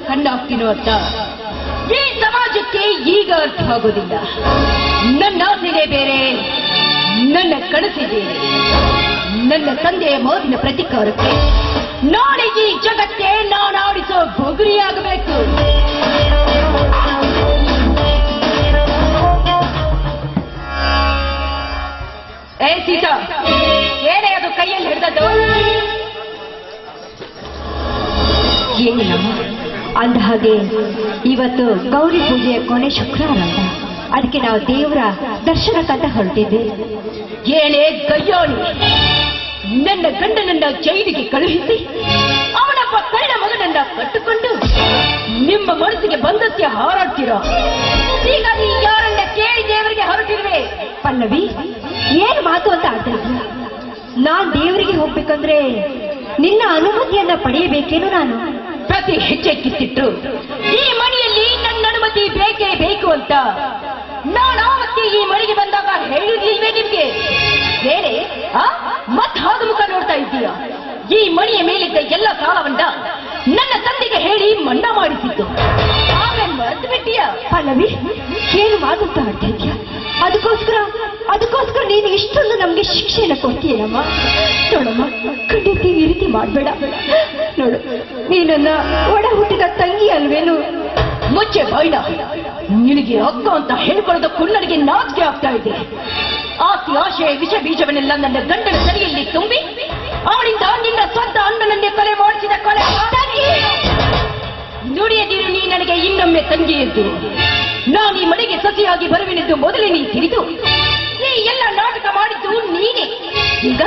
ಕಣ್ಣಾಗ್ತೀನೋ ಅಂತ ಈ ಸಮಾಜಕ್ಕೆ ಈಗ ಅರ್ಥ ಆಗೋದಿಲ್ಲ. ನನ್ನ ಆಸೆನೇ ಬೇರೆ, ನನ್ನ ಕನಸಿದೆ. ನನ್ನ ತಂದೆಯ ಮಾತಿನ ಪ್ರತಿಕಾರಕ್ಕೆ ನಾಳೆ ಈ ಜಗತ್ತೇ ನಾನು ಆಡಿಸೋ ಬುಗುರಿಯಾಗಬೇಕು. ಏ ಸೀತಾ, ಏನೇ ಅದು ಕೈಯಲ್ಲಿ ಹಿಡಿದದ್ದು? ಏನಿಲ್ಲಮ್ಮ, ಅಂದ ಹಾಗೆ ಇವತ್ತು ಗೌರಿ ಪೂಜೆಯ ಕೊನೆ ಶುಕ್ರವಾರ ಅಂತ, ಅದಕ್ಕೆ ನಾವು ದೇವರ ದರ್ಶನಕ್ಕಂತ ಹೊರಟಿದ್ದೆ. ಏನೇ ಗಯ್ಯೋಣಿ, ನನ್ನ ಗಂಡನನ್ನ ಜೈಲಿಗೆ ಕಳುಹಿಸಿ ಅವನೊಬ್ಬ ಕಳ್ಳ ಮಗನನ್ನ ಕಟ್ಟುಕೊಂಡು ನಿಮ್ಮ ಮನಸ್ಸಿಗೆ ಬಂದಕ್ಕೆ ಹಾರಾಡ್ತೀರೋ? ಈಗ ನೀ ಯಾರನ್ನ ಕೇಳಿ ದೇವರಿಗೆ ಹೊರಟಿರುವೆ? ಪಲ್ಲವಿ, ಏನ್ ಮಾತು ಅಂತ ಆಡ್ತಾ ಇದ್ಯಾ? ನಾನ್ ದೇವರಿಗೆ ಹೋಗ್ಬೇಕಂದ್ರೆ ನಿನ್ನ ಅನುಮತಿಯನ್ನ ಪಡೆಯಬೇಕೇನು? ನಾನು ಪ್ರತಿ ಹೆಜ್ಜೆ ಕಿತ್ತಿಟ್ರು ಈ ಮನೆಯಲ್ಲಿ ನನ್ನ ಅನುಮತಿ ಬೇಕೇ ಬೇಕು ಅಂತ ನಾನು ಆವತ್ತೇ ಈ ಮನೆಗೆ ಬಂದಾಗ ಹೇಳಿರ್ಲಿಲ್ವೇ ನಿಮ್ಗೆ? ಬೇರೆ ಮತ್ ಹಾಗೆ ಮುಖ ನೋಡ್ತಾ ಇದ್ದೀಯ? ಈ ಮನೆಯ ಮೇಲಿದ್ದ ಎಲ್ಲ ಸಾಲವನ್ನ ನನ್ನ ತಂದೆಗೆ ಹೇಳಿ ಮನ್ನಾ ಮಾಡಿಸಿದ್ದು, ಆಮೇಲೆ ಮರೆತು ಬಿಟ್ಟಿಯ? ಪಲ್ಲವಿ, ಏನು ಮಾತಂತ ಆಡ್ತಾ ಇದ್ಯಾ? ಅದಕ್ಕೋಸ್ಕರ ನೀನು ಇಷ್ಟೊಂದು ನಮ್ಗೆ ಶಿಕ್ಷೆಯನ್ನು ಕೊಡ್ತೀಯನಮ್ಮ. ನೋಡಮ್ಮ, ಖಂಡಿತ ಈ ರೀತಿ ಮಾಡ್ಬೇಡ. ನೋಡು, ನೀನನ್ನ ಒಡ ಹುಟ್ಟಿದ ತಂಗಿ ಅಲ್ವೇನು? ಮುಚ್ಚೆ ಬಾಯ್ಡ, ನಿನಗೆ ಅಕ್ಕ ಅಂತ ಹೇಳ್ಕೊಳ್ಳೋದಕ್ಕೂ ನನಗೆ ನಾಚಿಕೆ ಆಗ್ತಾ ಇದೆ. ಆಸ್ತಿ ಆಶೆ ವಿಷ ಬೀಜವನ್ನೆಲ್ಲ ನನ್ನ ಗಂಡನ ತಲೆಯಲ್ಲಿ ತುಂಬಿ ಅವನಿಂದ ನಿನ್ನ ಸ್ವಂತ ಅಣ್ಣನನ್ನೇ ಕೊಲೆ ಮಾಡಿಸಿದ ಕೊಲೆ ನುಡಿಯದಿರು. ನೀ ನನಗೆ ಇನ್ನೊಮ್ಮೆ ತಂಗಿ ಎದ್ದು ನಾನು ಈ ಮನೆಗೆ ಸಸಿಯಾಗಿ ಬರುವೆನೆಂದು ಮೊದಲೇ ನೀ ತಿಳಿದು ನೀ ಎಲ್ಲ ನಾಟಕ ಮಾಡಿದ್ದು ನೀನೇ. ಈಗ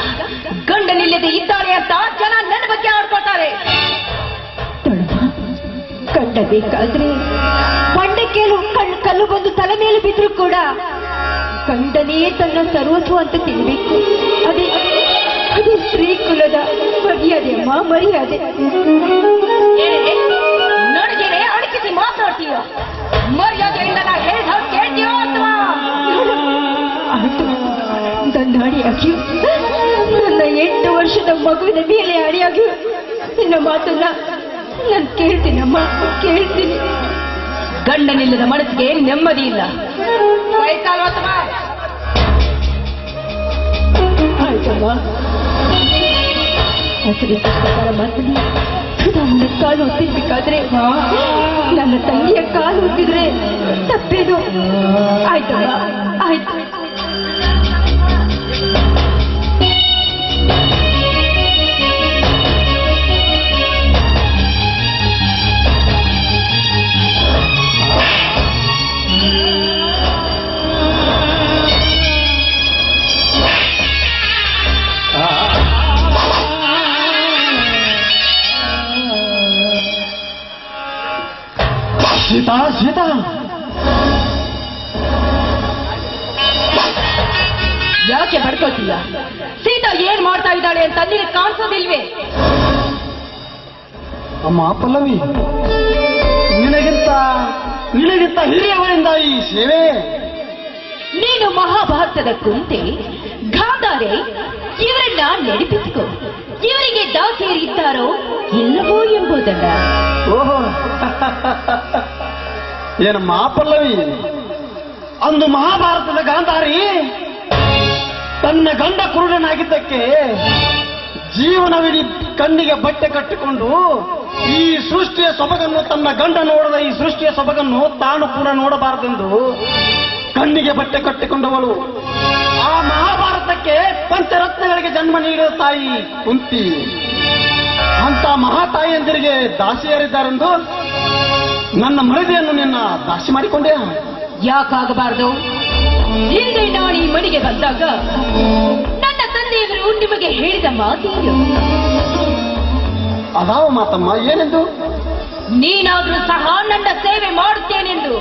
ಗಂಡನಿಲ್ಲದೆ ಇದ್ದಾನೆ ಅಂತ ಜನ ನನ್ನ ಬಗ್ಗೆ ಆಡ್ಕೊಳ್ತಾರೆ. ಗಂಡ ಬೇಕಾದ್ರೆ ಬಂಡಕ್ಕೇಳು ಕಲ್ಲು ಬಂದು ತಲೆ ಮೇಲೆ ಬಿದ್ರು ಕೂಡ ಗಂಡನೇ ತನ್ನ ಸರ್ವಸ್ವ ಅಂತ ತಿಳ್ಬೇಕು. ಅದು ಸ್ತ್ರೀ ಕುಲದ ಮರ್ಯಾದೆ ಅಮ್ಮ, ಮರ್ಯಾದೆ. ನನಗೇನೆ ಅಡಕಿಸಿ ಮಾತಾಡ್ತೀಯ? ಮರ್ಯಾದೆಯಿಂದ ನಾ ಹೇಳಿದ ಕೇಳ್ತೀಯೋ ಅಥವಾ? ಆಯ್ತು, ನನ್ನ ಅಡಿಯಾಗಿಯೂ ನನ್ನ 8 ವರ್ಷದ ಮಗುವಿನ ಮೇಲೆ ಅಡಿಯಾಗಿಯೂ ನಿನ್ನ ಮಾತನ್ನ ನಾನು ಕೇಳ್ತೀನಮ್ಮ, ಕೇಳ್ತೀನಿ. ಗಂಡನಿಲ್ಲದ ಮನಸ್ಸಿಗೆ ನೆಮ್ಮದಿ ಇಲ್ಲ. ಆಯ್ತಮ್ಮ, ಹಸಿರಿ ಪುಸ್ತಕರ ಮಾತಲ್ಲಿ ನನ್ನ ಕಾಲು ಒತ್ತಿರ್ಬೇಕಾದ್ರೆ ನನ್ನ ತಂಗಿಯ ಕಾಲು ಒತ್ತಿದ್ರೆ ತಪ್ಪೇನು? ಆಯ್ತಮ್ಮ, ಆಯ್ತು. ಸೀತಾ, ಸೀತಾ, ಯಾಕೆ ಬಡ್ಕೋತೀಯ? ಸೀತಾ ಏನ್ ಮಾಡ್ತಾ ಇದ್ದಾಳೆ ಅಂತ ನಿನಗೆ ಕಾಣಿಸೋದಿಲ್ವೇ? ಅಮ್ಮ ಪಲ್ಲವಿ, ನಿನಗಿಂತ ಹಿರಿಯವರಿಂದ ಈ ಸೇವೆ. ನೀನು ಮಹಾಭಾರತದ ಕುಂತೆ ಗಾಂಧಾರೆ ಇವರನ್ನ ನೆನಪಿಸಿಕೊ. ಇವರಿಗೆ ದಾಸಿಯರಿದ್ದಾರೋ ಇಲ್ಲವೋ ಎಂಬುದನ್ನ. ಓಹೋ, ಏನಮ್ಮ ಪಲ್ಲವಿ, ಅಂದು ಮಹಾಭಾರತದ ಗಾಂಧಾರಿ ತನ್ನ ಗಂಡ ಕುರುಡನಾಗಿದ್ದಕ್ಕೆ ಜೀವನವಿಡೀ ಕಣ್ಣಿಗೆ ಬಟ್ಟೆ ಕಟ್ಟಿಕೊಂಡು ಈ ಸೃಷ್ಟಿಯ ಸೊಬಗನ್ನು, ತನ್ನ ಗಂಡ ನೋಡದ ಈ ಸೃಷ್ಟಿಯ ಸೊಬಗನ್ನು ತಾನು ಕೂಡ ನೋಡಬಾರದೆಂದು ಕಣ್ಣಿಗೆ ಬಟ್ಟೆ ಕಟ್ಟಿಕೊಂಡವಳು. ಆ ಮಹಾಭಾರತಕ್ಕೆ ಪಂಚರತ್ನಗಳಿಗೆ ಜನ್ಮ ನೀಡಿದ ತಾಯಿ ಕುಂತಿ. ಅಂತ ಮಹಾತಾಯಿಯಂದಿರಿಗೆ ದಾಸಿಯರಿದ್ದಾರೆಂದು ನನ್ನ ಮರದಿಯನ್ನು ನಿನ್ನ ದಾಸಿ ಮಾಡಿಕೊಂಡೆ. ಯಾಕಾಗಬಾರದು? ಹಿಂದೆ ನಾನು ಈ ಮನೆಗೆ ಬಂದಾಗ ನನ್ನ ತಂದೆಯವರು ನಿಮಗೆ ಹೇಳಿದ ಮಾತೇನು? ಅದಾವ ಮಾತಮ್ಮ, ಏನೆಂದು? ನೀನಾದ್ರೂ ಸಹ ನನ್ನ ಸೇವೆ ಮಾಡುತ್ತೇನೆಂದು.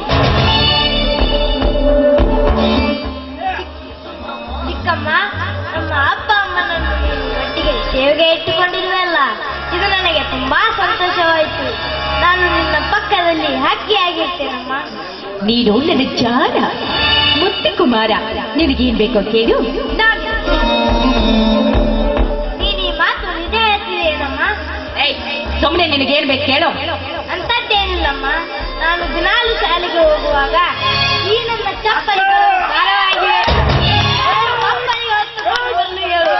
ಚಿಕ್ಕಮ್ಮ, ನಮ್ಮ ಅಪ್ಪ ಅಮ್ಮನನ್ನು ಒಟ್ಟಿಗೆ ಸೇವೆಗೆ ಇಟ್ಟುಕೊಂಡಿರುವಲ್ಲ, ಇದು ನನಗೆ ತುಂಬಾ ಸಂತೋಷವಾಯಿತು. ನಾನು ನಿನ್ನ ಪಕ್ಕದಲ್ಲಿ ಹಕ್ಕಿಯಾಗಿರ್ತೇನಮ್ಮ. ನೀನು ನನ್ನ ಜಾಣ ಮುತ್ತಿ ಕುಮಾರ. ನಿನಗೇನ್ ಬೇಕೋ ಕೇಳು. ನೀನು ಈ ಮಾತು ನಿಜ ಹೇಳ್ತಿದೇನಮ್ಮ? ಸುಮ್ಮನೆ ನಿನಗೇನ್ ಬೇಕು ಕೇಳು. ಅಂತದ್ದೇನಿಲ್ಲ ಏನಮ್ಮ, ನಾನು ದಿನಾಲು ಶಾಲೆಗೆ ಹೋಗುವಾಗ ಈ ನನ್ನ ಚಪ್ಪಲಿಗಳು ಭಾರವಾಗಿವೆ. ಅಪ್ಪನಿಗೆ ಹೊತ್ತುಕೊಂಡು ಬಂದು ಹೇಳು.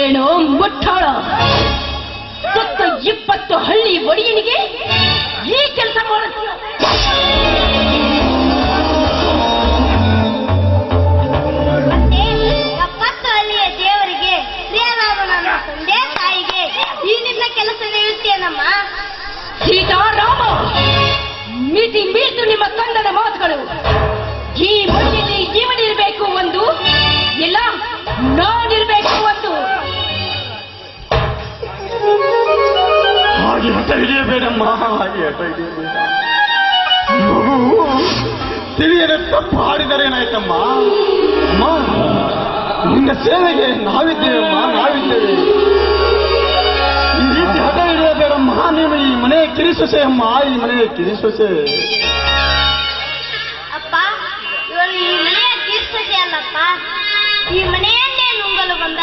ಏನೋ ಮುಟ್ಟಾಳ, ಸತ್ತ 20 ಹಳ್ಳಿ ಒಡೆಯನಿಗೆ ಈ ಕೆಲಸ ಮಾಡುತ್ತೀಯ? ಮತ್ತೆ 70 ಹಳ್ಳಿಯ ದೇವರಿಗೆ ಪ್ರಿಯನಾದ ನನ್ನ ತಂದೆ ತಾಯಿಗೆ ಈ ನಿನ್ನ ಕೆಲಸ ನೀಡುತ್ತೇನಮ್ಮ. ಸೀತಾರಾಮ, ಮಿತಿ ಮೀರ್ತು ನಿಮ್ಮ ಕಂದನ ಮಾತುಗಳು. ಈ ಮನೆಯಲ್ಲಿ ಇವನಿರಬೇಕು ಒಂದು, ಇಲ್ಲ ನಾನಿರಬೇಕು ಒಂದು. ಹಾಗೆ ಹಠ ಹಿಡಿಯಬೇಡಮ್ಮ, ಹಾಗೆ ಹಠ ಹಿಡಿಯಬೇಡ. ತಿಳಿಯದೆ ತಪ್ಪು ಹಾಡಿದರೇನಾಯ್ತಮ್ಮ? ಅಮ್ಮ, ನಿನ್ನ ಸೇವೆಗೆ ನಾವಿದ್ದೇವಮ್ಮ, ನಾವಿದ್ದೇವೆ. ಈ ರೀತಿ ಹಠ ಹಿಡಿಯಬೇಡಮ್ಮ. ನೀನು ಈ ಮನೆಯ ಕಿರಿಸೊಸೆ ಅಮ್ಮ, ಈ ಮನೆಯ ಕಿರಿಸೊಸೆ. ಅಪ್ಪ, ಇವಳು ಈ ಮನೆಯ ಕಿರ್ಸತಿ ಅಲ್ಲಪ್ಪ, ಈ ಮನೆಯನ್ನೇ ನುಂಗಲು ಬಂದ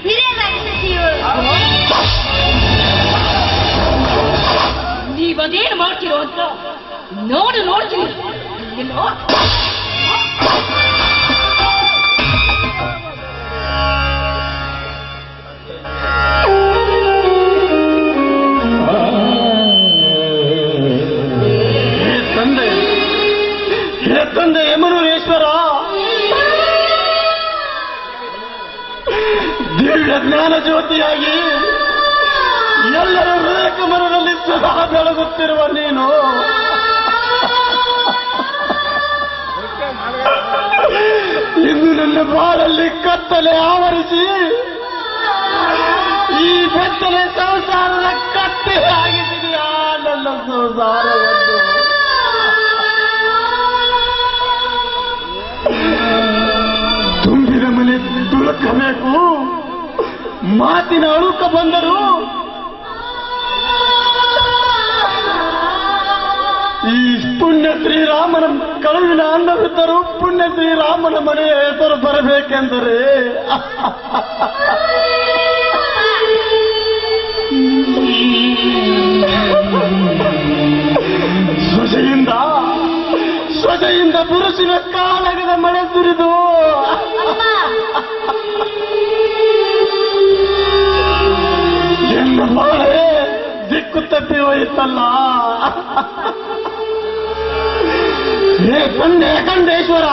ಹಿರಿಯ ರಾಕ್ಷಸಿ ಇವಳು. ನೀವದೇನು ಮಾಡ್ತಿರೋ ಅಂತ ನೋಡ್ತೀನಿ. ಎಲ್ಲೋ ತಂದೆ ಯಮನೂರೇಶ್ವರ, ದಿವ್ಯ ಜ್ಞಾನ ಜ್ಯೋತಿಯಾಗಿ ಎಲ್ಲರ ಹೃದಯ ಕಮಲದಲ್ಲಿ ಸದಾ ಬೆಳಗುತ್ತಿರುವ ನೀನು ಇಂದು ನನ್ನ ಬಾಳಲ್ಲಿ ಕತ್ತಲೆ ಆವರಿಸಿ ಈ ಬೆತ್ತಲೆ ಸಂಸಾರದ ಕತ್ತೆ ಆಗಿದೆಯಾ ನನ್ನ ಸಂಸಾರವನ್ನು. ತುಂಬಿದ ಮನೆ ತುಳುಕಬೇಕು, ಮಾತಿನ ಅಳುಕ ಬಂದರು ಈ ಪುಣ್ಯ ಶ್ರೀರಾಮನ ಕಳುವಿನ ಅನ್ನವಿದ್ದರು ಪುಣ್ಯ ಶ್ರೀರಾಮನ ಮನೆಯ ಹೆಸರು ಬರಬೇಕೆಂದರೆ ಸ್ವಜೆಯಿಂದ ಪುರುಷನ ಕಾಲಗದ ಮಳೆ ಸುರಿದು ಎನ್ನ ಬಾಳೆ ದಿಕ್ಕು ತಪ್ಪಿ ಹೋಯಿತಲ್ಲ. ಹೇ ಕಂಡೇಶ್ವರ,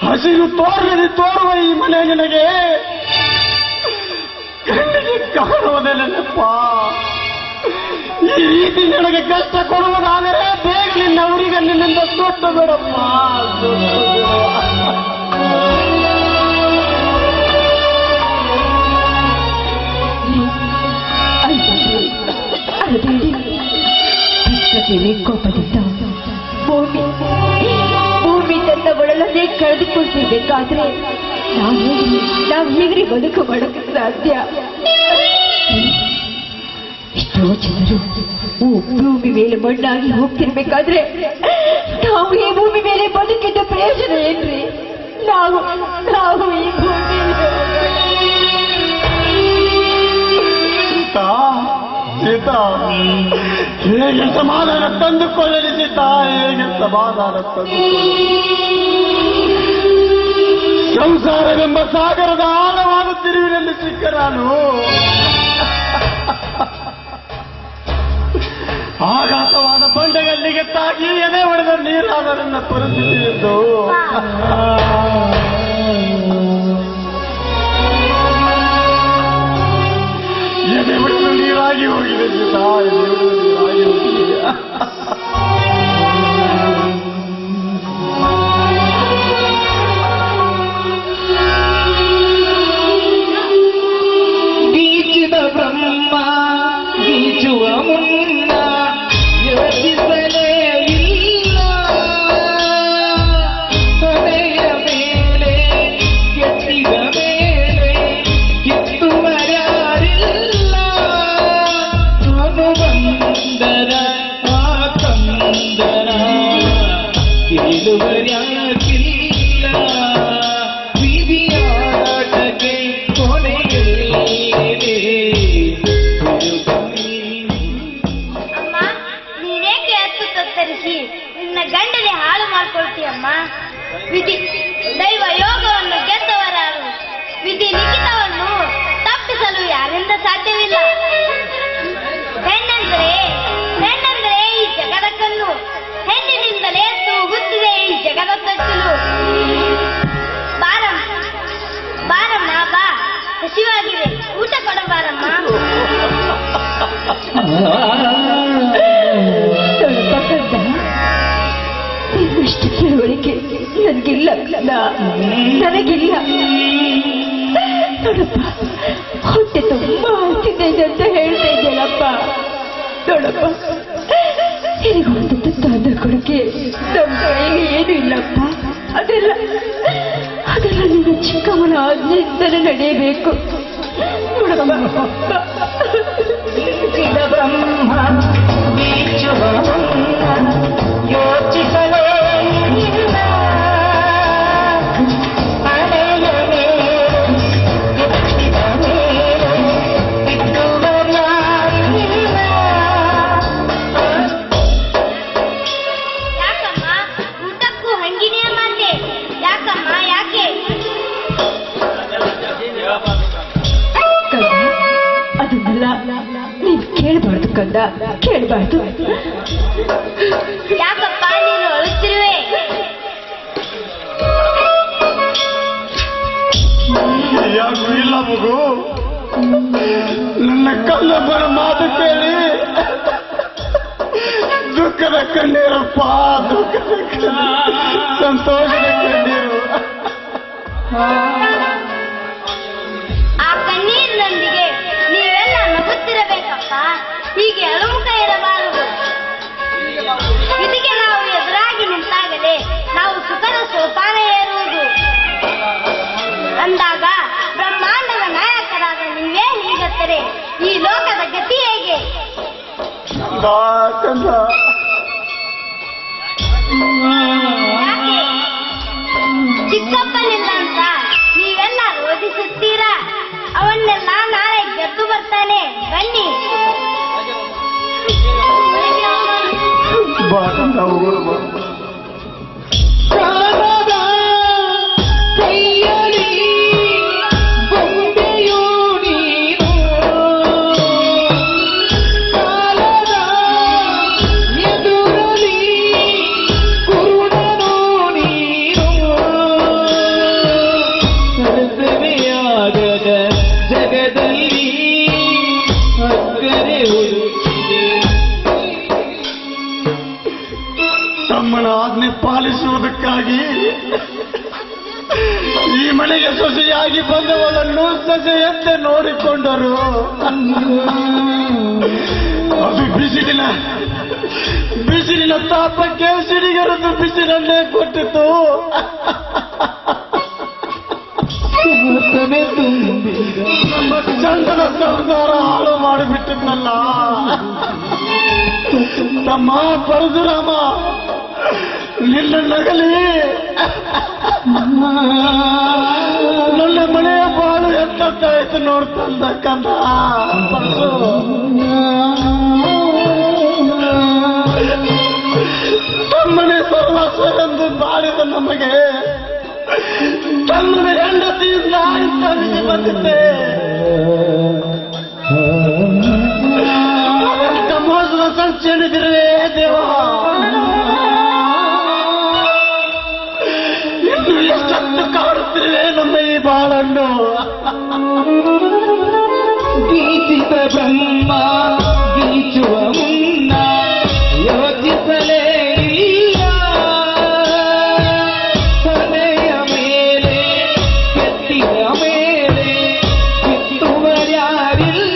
ಹಸಿರು ತೋರುವ ಈ ಮನೆ ನಿನಗೆ ಕಣ್ಣಿಗೆ ಕಾಣುವುದಿಲ್ಲಪ್ಪ. ಈ ರೀತಿ ನಿನಗೆ ಕಷ್ಟ ಕೊಡುವುದಾದರೆ ಬೇಗ ನಿನ್ನ ಅವರಿಗೆ ನಿನ್ನಿಂದ ತೊಟ್ಟು ಬೇಡಪ್ಪ. ಕೋಪದಿಂದ ಭೂಮಿ ತನ್ನ ಒಳಲನ್ನೇ ಕಳೆದುಕೊಳ್ತಿರ್ಬೇಕಾದ್ರೆ ನಾವು ಹೇಗೆ ಬದುಕು ಮಾಡೋಕ್ಕೆ ಸಾಧ್ಯ? ಎಷ್ಟೋ ಜನರು ಭೂಮಿ ಮೇಲೆ ಮಣ್ಣಾಗಿ ಹೋಗ್ತಿರ್ಬೇಕಾದ್ರೆ ನಾವು ಈ ಭೂಮಿ ಮೇಲೆ ಬದುಕಿದ್ದ ಪ್ರಯೋಜನ ಏನ್ರಿ? ನಾವು ಈ ಭೂಮಿ ಸೀತಾ, ಹೇಗೆ ಸಮಾಧಾನ ತಂದುಕೊಳ್ಳಲಿ ಸೀತಾ, ಹೇಗೆ ಸಮಾಧಾನ ತಂದುಕೊಳ್ಳಲಿ? ಸಂಸಾರವೆಂಬ ಸಾಗರದ ಆಳವಾದ ತಿರುವಿನಲ್ಲಿ ಸಿಕ್ಕ ನಾನು ಆಘಾತವಾದ ಬಂಡೆಗಲ್ಲಿಗೆ ತಾಗಿ ಎದೆ ಹೊಡೆದ ನೀರಾದ ನನ್ನ ಪರಿಸ್ಥಿತಿ ಎಂದು ಎದೆ ಹೊಡೆದು ನೀರಾಗಿ ಹೋಗಿದೆ ಸೀತಾ, ಎದೆ ಹೊಡೆದು ನೀರಾಗಿ ಹೋಗಿದೆ. ಗೀಚಿದ ಬ್ರಹ್ಮ ಗೀಚುವ ಮುನ್ನ ಯೋಚಿಸಲೇ ಇಲ್ಲ, ತಲೆಯ ಮೇಲೆ ಕೆತ್ತಿದ ಮೇಲೆ ಕಿತ್ತುವರ್ಯಾರಿಲ್ಲ, ಅನುಬಂಧರ ಆ ಕಂದರ ತಿಳಿದುವರ್ಯಾಕಿಲ್ಲ, ವಿಧಿಯಾಟಕ್ಕೆ ಕೊನೆಯಲ್ಲಿ ನಿನ್ನ ಗಂಡನೇ ಹಾಳು ಮಾಡ್ಕೊಳ್ತೀಯಮ್ಮ. ವಿಧಿ ದೈವ ಯೋಗವನ್ನು ಗೆದ್ದವರಾರು. ವಿಧಿ ಲಿಖಿತವನ್ನು ತಪ್ಪಿಸಲು ಯಾರಿಂದ ಸಾಧ್ಯವಿಲ್ಲ. ಹೆಣ್ಣಂದ್ರೆ ಈ ಜಗದ ಕಣ್ಣು. ಹೆಣ್ಣಿನಿಂದಲೇ ತೂಗುತ್ತಿದೆ ಈ ಜಗದ ತೊಚ್ಚಲು. ಬಾರಮ್ಮ ಬಾ, ಹಸಿವಾಗಿದೆ, ಊಟ ಕೊಡಬಾರಮ್ಮ. ಇನ್ನಷ್ಟು ತಿಳುವಳಿಕೆ ನನಗಿಲ್ಲ, ನನಗಿಲ್ಲ. ನೋಡಪ್ಪ, ಹೊಟ್ಟೆ ತುಂಬಾ ಹಸಿದೆ ಅಂತ ಹೇಳ್ತಾ ಇದ್ದೇನಪ್ಪ. ನೋಡಪ್ಪ, ನಿನಗೊಂದು ತುತ್ತಾದ ಕೊಡಕ್ಕೆ ನಮ್ಮ ಕೈಗೆ ಏನು ಇಲ್ಲಪ್ಪ. ಅದೆಲ್ಲ ನೀನು ಚಿಕ್ಕವನ ಆಜ್ಞೆಯಿಂದಲೇ ನಡೆಯಬೇಕು. ನೋಡಪ್ಪ, ಯೋಚಿಸಲೇ ಯಾಕಮ್ಮ ಊಟಕ್ಕೂ ಹಂಗಿನೇ ಮಾತೆ? ಯಾಕಮ್ಮ ಯಾಕೆ? ಅದನ್ನೆಲ್ಲ ನೀನು ಕೇಳಬಾರ್ದು ಕಂದ, ಕೇಳಬಾರ್ದು. ಯಾಕಪ್ಪ ನೀನು ಅಳುತ್ತಿರುವೆ? ಯಾಕೂ ಇಲ್ಲ ಮಗು. ನನ್ನ ಕಲ್ಲಮ್ಮನ ಮಾತು ಕೇಳಿ ದುಃಖದ ಕಣ್ಣೀರಪ್ಪ, ದುಃಖದ ಕಣ್ಣೀರು, ಸಂತೋಷದ ಕಣ್ಣೀರು. ಆ ಕಣ್ಣೀರಿನೊಂದಿಗೆ ನೀವೆಲ್ಲ ನಗುತ್ತಿರಬೇಕಪ್ಪ. ಹೀಗೆ ಅಳುಮುಖ ಇರಬಾರದು. ಇದಕ್ಕೆ ನಾವು ಎದುರಾಗಿ ನಿಂತಾಗಲೇ ನಾವು ಸುಖದ ಸೋಪಾನ ಏರುವುದು. ಅಂದಾಗ ಬ್ರಹ್ಮಾಂಡದ ನಾಯಕರಾದ ನೀವೇ ಹೀಗತ್ತರೆ ಈ ಲೋಕದ ಗತಿ ಹೇಗೆ? ಕಂದ, ಯಾಕೆ? ಚಿಕ್ಕಪ್ಪನಿಲ್ಲ ಅಂತ ನೀವೆಲ್ಲ ರೋಧಿಸುತ್ತೀರಾ? ಅವನ್ನೆಲ್ಲ ನಾಳೆ ಗೆದ್ದು ಬರ್ತಾನೆ, ಬನ್ನಿ. ಬಾ ಕಂದ, ಹೋಗೋಣ ಬಾ. ಕಾಲದ ಕೈಯಲ್ಲಿ ಗೊಂಬೆಯು ನೀನು, ಕಾಲದ ಎದುರಲ್ಲಿ ಕುರುಡನು ನೀನು. ಅರ್ಥವೇ ಜಗದಲ್ಲಿ ಅಕ್ಕರೆ ಹುಡುಕಿದೆ. ತಮ್ಮನ ಆಜ್ಞೆ ಪಾಲಿಸುವುದಕ್ಕಾಗಿ ಈ ಮನೆಗೆ ಸೊಸೆಯಾಗಿ ಬಂದವಳನ್ನು ಸೊಸೆಯಂತೆ ನೋಡಿಕೊಂಡರು. ಅದು ಬಿಸಿಲಿನ ತಾಪಕ್ಕೆ ಸಿಡಿಗರದು ಬಿಸಿಲನ್ನೇ ಕೊಟ್ಟಿತು. ನಮ್ಮ ಚಂದನ ಸಂಸಾರ ಹಾಳು ಮಾಡಿಬಿಟ್ಟಿದ್ನಲ್ಲ. ತಮ್ಮ ಪರಶುರಾಮ, ನಿನ್ನ ನಗಲಿ ನನ್ನ ಮನೆಯ ಬಾಳು ಎತ್ತಾಯ್ತು ನೋಡ್ತಂದ ಕಂದ. ತಮ್ಮನೆ ಸರ್ವಸ್ವರೆಂದು ಬಾಳಿದ ನಮಗೆ ತಮ್ಮನ ಹೆಂಡತಿಯಿಂದ ಇಂಥ ವಿಧಿ ಬಂದಿದ್ದೆ. ಮೋಸದ ಸಂಚರಿಸಿರುವೆ ದೇವ. ಇನ್ನು ಎಷ್ಟೊತ್ತು ಕಾಡುತ್ತಿರುವೆ ನಮ್ಮ ಈ ಬಾಳನ್ನು. ಗೀಚಿತ ಬ್ರಹ್ಮ ಗೀಚುವ ಮುನ್ನ ಯೋಚಿಸಲೇ ಇಲ್ಲ. ತಲೆಯ ಮೇಲೆ ಕೆತ್ತಿಯ ಮೇಲೆ ಕಿತ್ತುವರ್ಯಾರಿಲ್ಲ.